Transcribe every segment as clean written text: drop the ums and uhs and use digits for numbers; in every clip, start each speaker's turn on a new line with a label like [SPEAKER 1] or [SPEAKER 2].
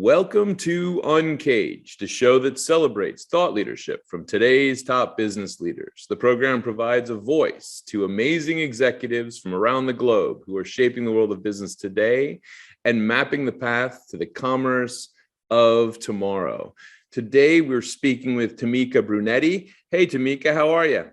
[SPEAKER 1] Welcome to UNCAGED, a show that celebrates thought leadership from today's top business leaders. The program provides a voice to amazing executives from around the globe who are shaping the world of business today and mapping the path to the commerce of tomorrow. Today, we're speaking with Tamika Brunetti. Hey, Tamika, how are you?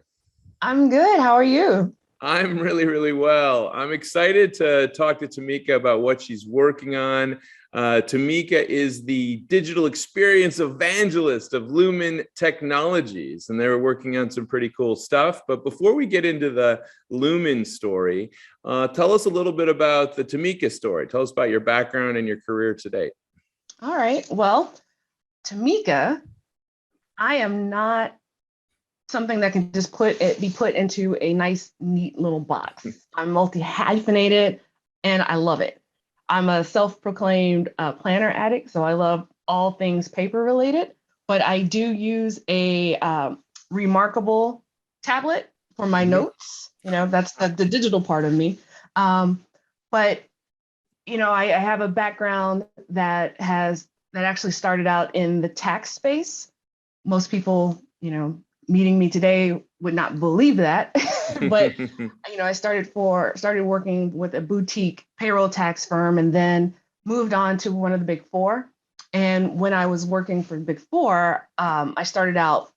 [SPEAKER 2] I'm good. How are you?
[SPEAKER 1] I'm really well. I'm excited to talk to Tamika about what she's working on. Tamika is the digital experience evangelist of Lumen Technologies, and they're working on some pretty cool stuff. But before we get into the Lumen story, tell us a little bit about the Tamika story. Tell us about your background and your career to date.
[SPEAKER 2] All right. Well, Tamika, I am not something that can just be put into a nice, neat little box. I'm multi-hyphenated, and I love it. I'm a self-proclaimed planner addict, so I love all things paper related, but I do use a Remarkable tablet for my notes. That's the digital part of me. But I have a background that actually started out in the tax space. Most people, meeting me today would not believe that, but I started working with a boutique payroll tax firm and then moved on to one of the big four. And when I was working for the big four, I started out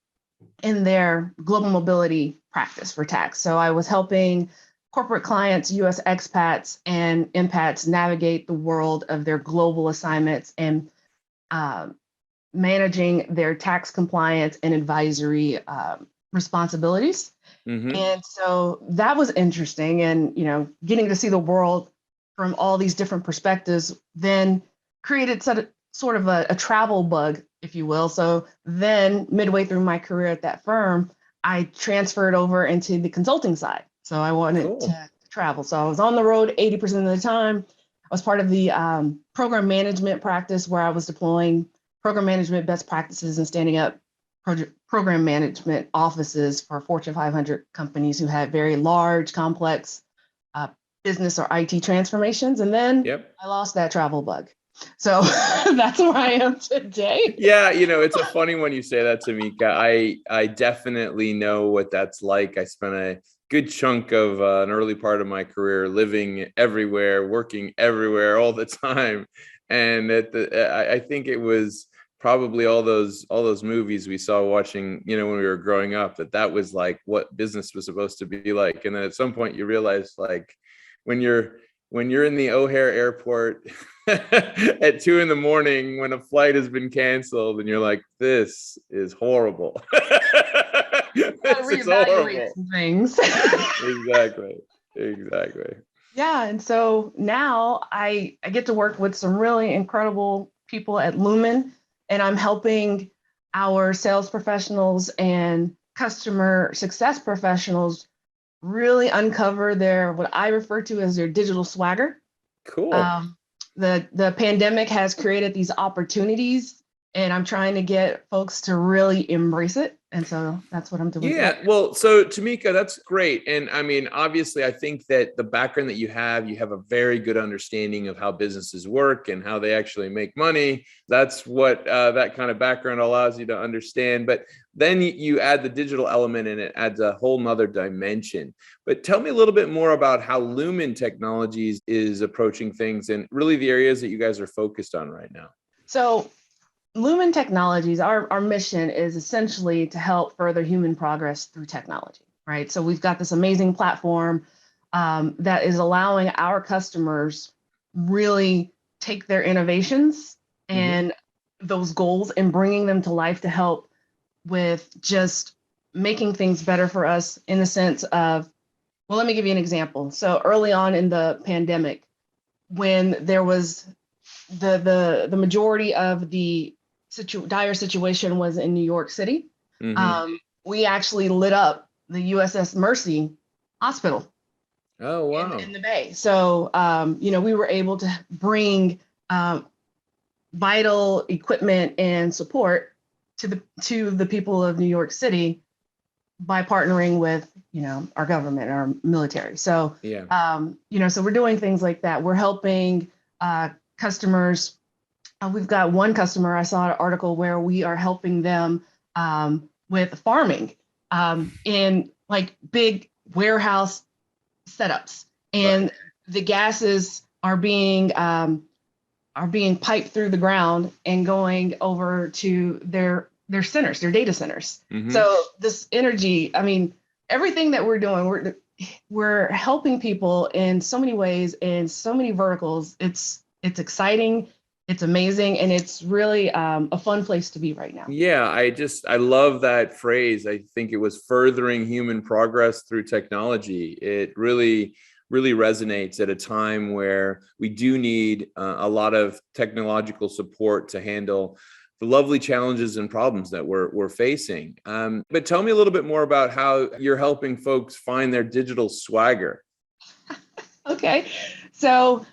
[SPEAKER 2] in their global mobility practice for tax. So I was helping corporate clients, US expats and impats navigate the world of their global assignments and managing their tax compliance and advisory responsibilities. And so that was interesting. And, getting to see the world from all these different perspectives then created sort of a travel bug, if you will. So then midway through my career at that firm, I transferred over into the consulting side. So I wanted to travel. So I was on the road 80% of the time. I was part of the program management practice where I was deploying program management best practices and standing up program management offices for Fortune 500 companies who had very large, complex business or IT transformations. And then I lost that travel bug. So that's where I am today.
[SPEAKER 1] Yeah, it's a funny when you say that, Tamika. I definitely know what that's like. I spent a good chunk of an early part of my career living everywhere, working everywhere all the time. And I think it was probably all those movies we saw watching, when we were growing up, that was like what business was supposed to be like. And then at some point you realize, like, when you're in the O'Hare airport at 2 a.m. when a flight has been canceled, and you're like, this is horrible.
[SPEAKER 2] This is horrible. Some things.
[SPEAKER 1] Exactly.
[SPEAKER 2] Yeah, and so now I get to work with some really incredible people at Lumen, and I'm helping our sales professionals and customer success professionals really uncover what I refer to as their digital swagger.
[SPEAKER 1] Cool.
[SPEAKER 2] The pandemic has created these opportunities, and I'm trying to get folks to really embrace it. And so that's what I'm doing.
[SPEAKER 1] Yeah, well, so Tamika, that's great. And I mean, obviously, I think that the background that you have a very good understanding of how businesses work and how they actually make money. That's what that kind of background allows you to understand. But then you add the digital element, and it adds a whole nother dimension. But tell me a little bit more about how Lumen Technologies is approaching things and really the areas that you guys are focused on right now.
[SPEAKER 2] So Lumen Technologies, our mission is essentially to help further human progress through technology, right? So we've got this amazing platform that is allowing our customers really take their innovations and those goals and bringing them to life to help with just making things better for us in the sense of, well, let me give you an example. So early on in the pandemic, when there was the majority of the dire situation was in New York City, we actually lit up the USS Mercy Hospital.
[SPEAKER 1] Oh, wow.
[SPEAKER 2] In the Bay. So, we were able to bring vital equipment and support to the people of New York City by partnering with, our government, our military. So, so we're doing things like that. We're helping customers We've got one customer, I saw an article where we are helping them with farming in like big warehouse setups,
[SPEAKER 1] Right.
[SPEAKER 2] and the gases are being piped through the ground and going over to their centers, their data centers.
[SPEAKER 1] Mm-hmm.
[SPEAKER 2] So this energy, I mean, everything that we're doing, we're helping people in so many ways, in so many verticals. It's exciting, it's amazing, and it's really a fun place to be right now.
[SPEAKER 1] Yeah, I love that phrase. I think it was furthering human progress through technology. It really resonates at a time where we do need a lot of technological support to handle the lovely challenges and problems that we're facing. But tell me a little bit more about how you're helping folks find their digital swagger.
[SPEAKER 2] Okay, so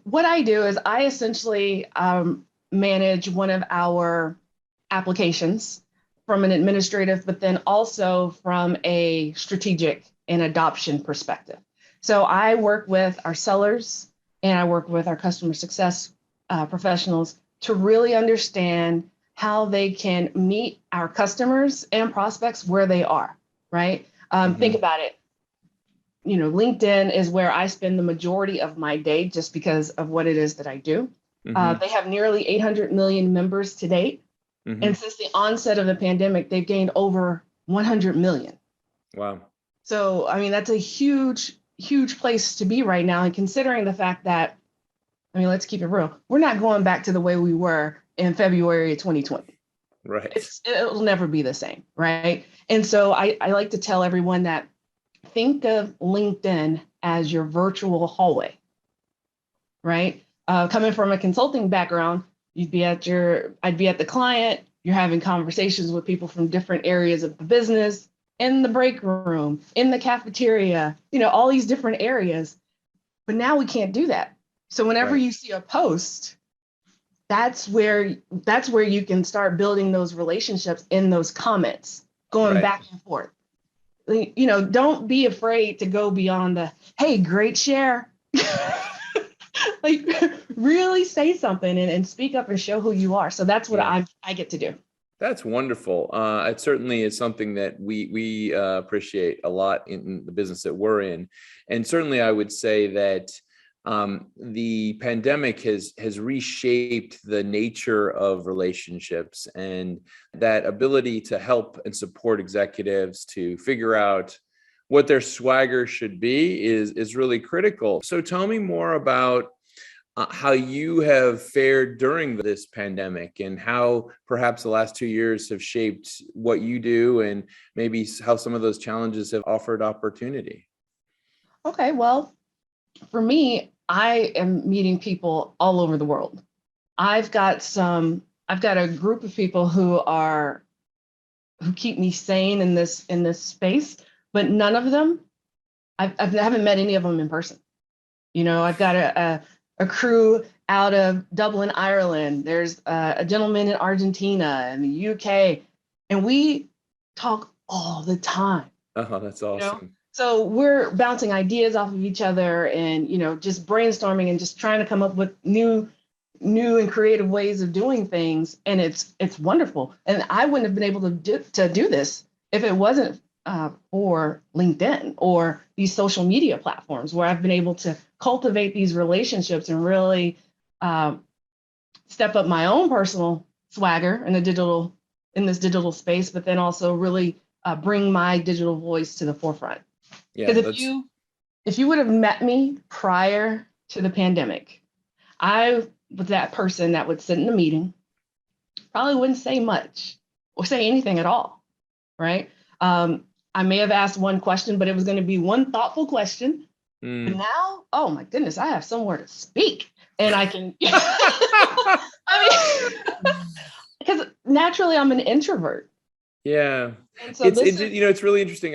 [SPEAKER 2] what I do is I essentially manage one of our applications from an administrative, but then also from a strategic and adoption perspective. So I work with our sellers and I work with our customer success professionals to really understand how they can meet our customers and prospects where they are, right? Think
[SPEAKER 1] Mm-hmm.
[SPEAKER 2] about it. LinkedIn is where I spend the majority of my day just because of what it is that I do.
[SPEAKER 1] Mm-hmm.
[SPEAKER 2] They have nearly 800 million members to date.
[SPEAKER 1] Mm-hmm.
[SPEAKER 2] And since the onset of the pandemic, they've gained over 100 million.
[SPEAKER 1] Wow.
[SPEAKER 2] So, I mean, that's a huge, huge place to be right now. And considering the fact that, I mean, let's keep it real, we're not going back to the way we were in February of 2020.
[SPEAKER 1] Right.
[SPEAKER 2] It'll never be the same, right? And so I like to tell everyone that think of LinkedIn as your virtual hallway, right? Coming from a consulting background, I'd be at the client, you're having conversations with people from different areas of the business, in the break room, in the cafeteria, all these different areas. But now we can't do that. So whenever
[SPEAKER 1] Right.
[SPEAKER 2] you see a post, that's where you can start building those relationships in those comments, going
[SPEAKER 1] Right.
[SPEAKER 2] back and forth. Don't be afraid to go beyond the, hey, great share. Like really say something and speak up and show who you are. So that's what
[SPEAKER 1] Yeah.
[SPEAKER 2] I get to do.
[SPEAKER 1] That's wonderful. It certainly is something that we appreciate a lot in the business that we're in, and certainly I would say that the pandemic has reshaped the nature of relationships, and that ability to help and support executives to figure out what their swagger should be is really critical. So tell me more about how you have fared during this pandemic and how perhaps the last 2 years have shaped what you do and maybe how some of those challenges have offered opportunity.
[SPEAKER 2] Okay, well, for me, I am meeting people all over the world. I've got a group of people who keep me sane in this space, but none of them, I haven't met any of them in person. I've got a crew out of Dublin, Ireland. There's a gentleman in Argentina and the UK, and we talk all the time.
[SPEAKER 1] Oh, that's awesome.
[SPEAKER 2] So we're bouncing ideas off of each other, and just brainstorming and just trying to come up with new and creative ways of doing things, and it's wonderful. And I wouldn't have been able to do this if it wasn't for LinkedIn or these social media platforms where I've been able to cultivate these relationships and really step up my own personal swagger in this digital space, but then also really bring my digital voice to the forefront.
[SPEAKER 1] Yeah,
[SPEAKER 2] Because
[SPEAKER 1] that's
[SPEAKER 2] if you would have met me prior to the pandemic, I was that person that would sit in a meeting, probably wouldn't say much or say anything at all, right? I may have asked one question, but it was going to be one thoughtful question. But
[SPEAKER 1] mm.
[SPEAKER 2] now, oh my goodness, I have somewhere to speak, and I can. I mean, because naturally I'm an introvert,
[SPEAKER 1] Yeah,
[SPEAKER 2] and so this
[SPEAKER 1] it's
[SPEAKER 2] is
[SPEAKER 1] it's really interesting.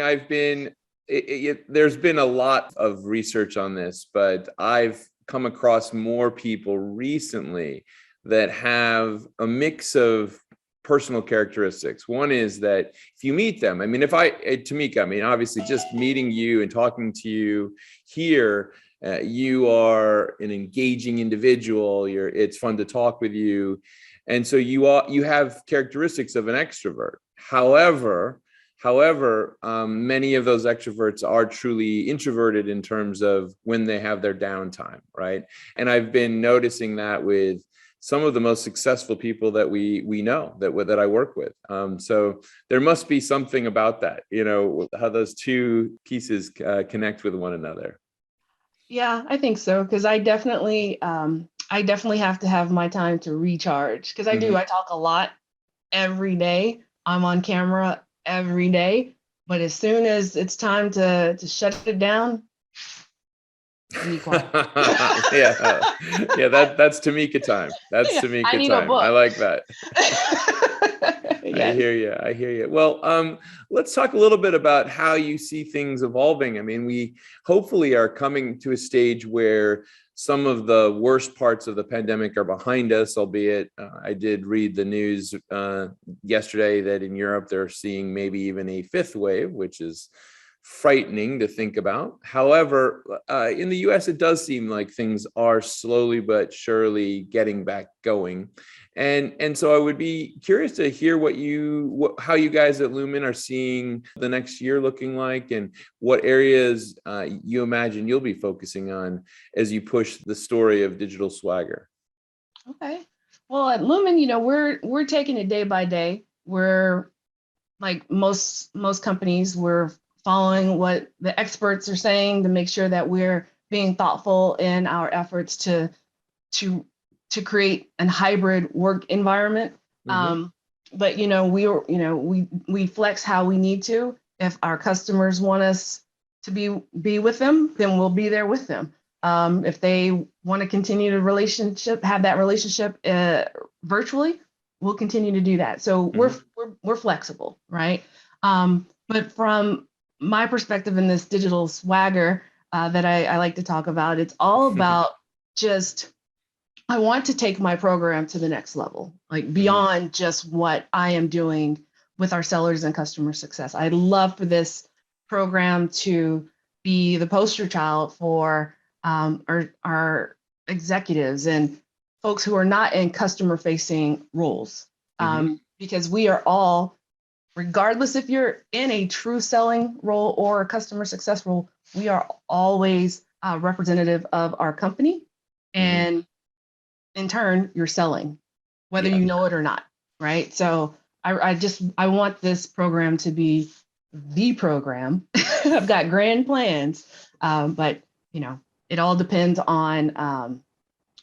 [SPEAKER 1] There's been a lot of research on this, but I've come across more people recently that have a mix of personal characteristics. One is that if you meet them, I mean, Tamika, I mean, obviously just meeting you and talking to you here, You are an engaging individual. It's fun to talk with you. And so you have characteristics of an extrovert. However, many of those extroverts are truly introverted in terms of when they have their downtime, right? And I've been noticing that with some of the most successful people that we know that I work with. So there must be something about that, how those two pieces connect with one another.
[SPEAKER 2] Yeah, I think so, because I definitely have to have my time to recharge, because I talk a lot every day. I'm on camera every day, but as soon as it's time to shut it down, be quiet.
[SPEAKER 1] Yeah, that's Tamika time. That's
[SPEAKER 2] Yeah, I
[SPEAKER 1] Tamika
[SPEAKER 2] need a
[SPEAKER 1] time. I
[SPEAKER 2] book.
[SPEAKER 1] like that.
[SPEAKER 2] Yes.
[SPEAKER 1] I hear you. Well, let's talk a little bit about how you see things evolving. I mean, we hopefully are coming to a stage where some of the worst parts of the pandemic are behind us, albeit I did read the news yesterday that in Europe they're seeing maybe even a fifth wave, which is frightening to think about. However, in the US, it does seem like things are slowly but surely getting back going. And so I would be curious to hear how you guys at Lumen are seeing the next year looking like, and what areas you imagine you'll be focusing on as you push the story of digital swagger.
[SPEAKER 2] Okay. Well, at Lumen, we're taking it day by day. We're like most companies, we're following what the experts are saying to make sure that we're being thoughtful in our efforts to create a hybrid work environment.
[SPEAKER 1] Mm-hmm.
[SPEAKER 2] But we flex how we need to. If our customers want us to be with them, then we'll be there with them. If they want to continue to have that relationship virtually, we'll continue to do that. So we're flexible, right? But from my perspective in this digital swagger that I like to talk about, it's all about just, I want to take my program to the next level, like beyond just what I am doing with our sellers and customer success. I'd love for this program to be the poster child for our executives and folks who are not in customer facing roles. Because we are all, regardless if you're in a true selling role or a customer success role, we are always representative of our company. And in turn, you're selling, whether you know it or not, right? So I want this program to be the program. I've got grand plans, but it all depends on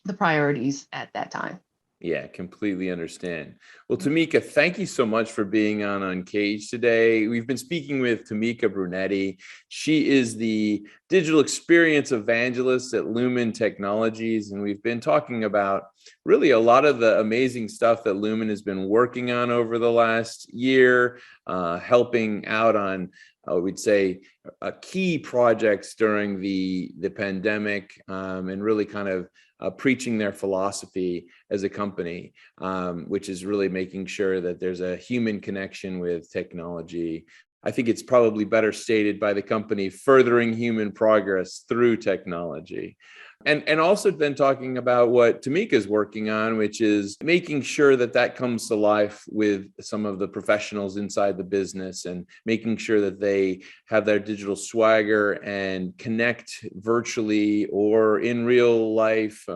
[SPEAKER 2] the priorities at that time.
[SPEAKER 1] Yeah, completely understand. Well, Tamika, thank you so much for being on UNCAGED today. We've been speaking with Tamika Brunetti. She is the digital experience evangelist at Lumen Technologies, and we've been talking about really a lot of the amazing stuff that Lumen has been working on over the last year, helping out on, we'd say, key projects during the pandemic, and really kind of preaching their philosophy as a company, which is really making sure that there's a human connection with technology. I think it's probably better stated by the company, furthering human progress through technology. And also then talking about what Tamika is working on, which is making sure that comes to life with some of the professionals inside the business, and making sure that they have their digital swagger and connect virtually or in real life.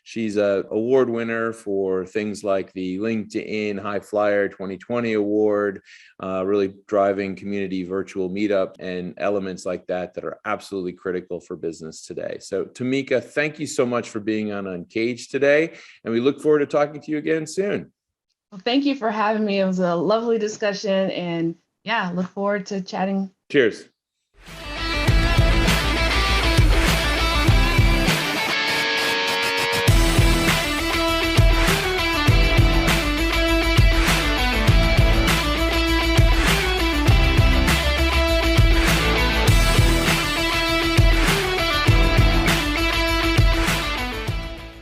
[SPEAKER 1] She's an award winner for things like the LinkedIn High Flyer 2020 award, really driving community virtual meetup and elements like that are absolutely critical for business today. So Tamika, thank you so much for being on UNCAGED today, and we look forward to talking to you again soon.
[SPEAKER 2] Well, thank you for having me. It was a lovely discussion, and look forward to chatting.
[SPEAKER 1] Cheers.